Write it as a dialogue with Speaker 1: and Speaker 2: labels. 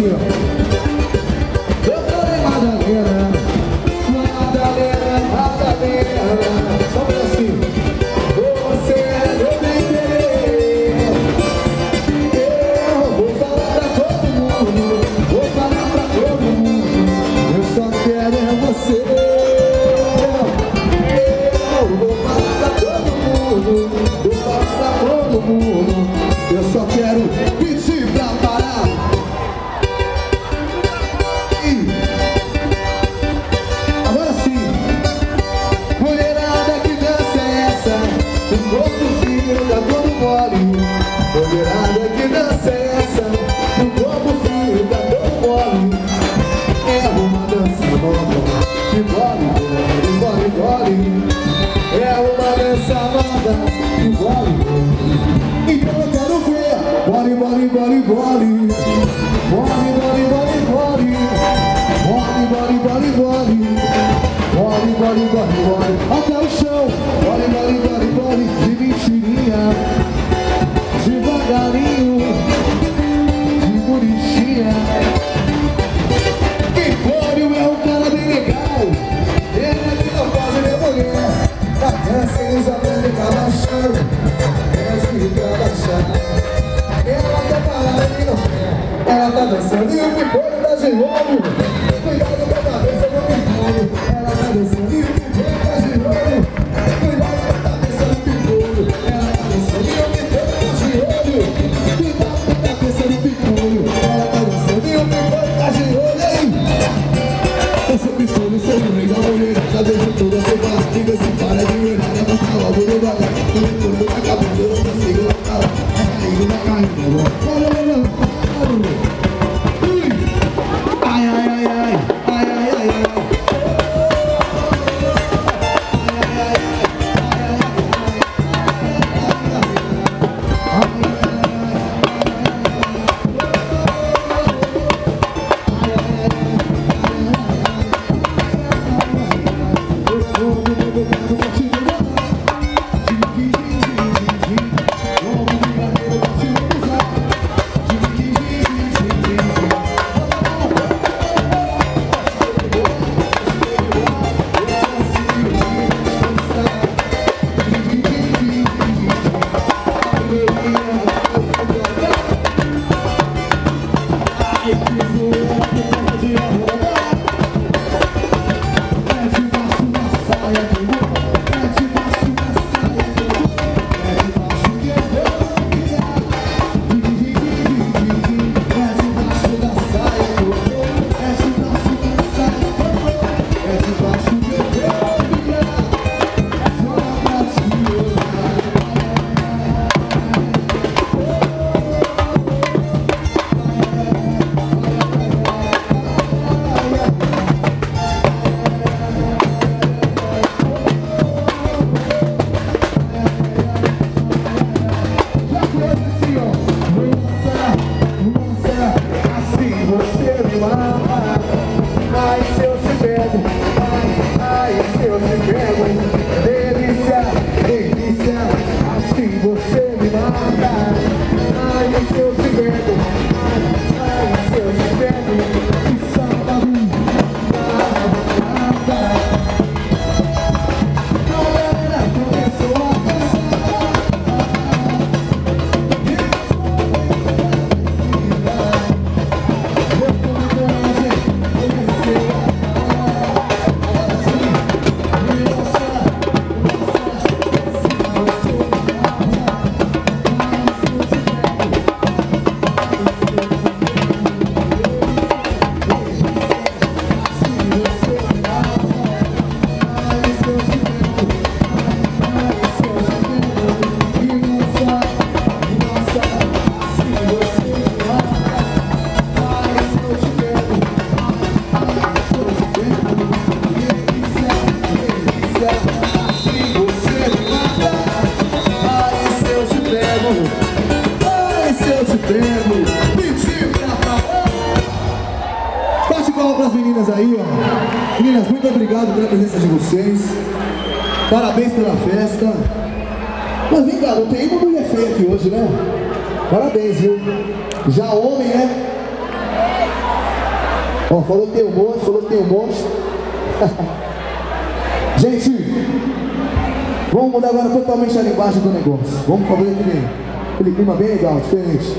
Speaker 1: assim, ó. Eu falei Madalena, Madalena, Madalena. Só um assim. Você é meu bem-querer. Eu vou falar pra todo mundo, vou falar pra todo mundo. Eu só quero é você. Eu vou falar pra todo mundo, vou falar pra todo mundo. Eu só quero pedir pra parar. Agora sim. Mulherada, que dança é essa? O corpo fino tá todo mole. Mulherada, que dança é essa? O corpo fino tá todo mole. É uma dança nova que bole, bole, bole. É uma dança nova que bole. Então eu quero ver bole, bole, bole, bole. Bole, bole, bole, bole. Bole, bole, bole, bole. Bole, bole, bole, bole. Até o chão. Bole, bole, bole, bole. De mentirinha, devagarinho, de bonitinha. Quem bole é um cara bem legal. Ele é que não pode ver mulher. Na dança ele já vai ficar baixando. Ela tá parada e não quer. Ela tá dançando e o pipoio tá de olho. Cuidado com a cabeça do pipoio. Ela tá dançando e o pipoio tá de olho. Cuidado com a cabeça do pipoio. Ela tá dançando e o pipoio tá de olho. Cuidado com a cabeça do pipoio. Ela tá dançando e o pipoio tá de olho, hein? Eu sou pipoio, sou o rei da mulherada. Desde toda a semana, ninguém se para de olhar. Ela tá logo no bagar. Tudo tá acabando, eu não consigo lá. Ai, ai, ai, ai, ai, ai, ai, ai. Aí, ó. Meninas, muito obrigado pela presença de vocês. Parabéns pela festa. Mas vem cá, não tem uma mulher feia aqui hoje, né? Parabéns, viu? Já homem, né? Ó, falou que tem um monte, falou que tem um monte. Gente, vamos mudar agora totalmente a linguagem do negócio. Vamos fazer aquele clima bem legal, diferente.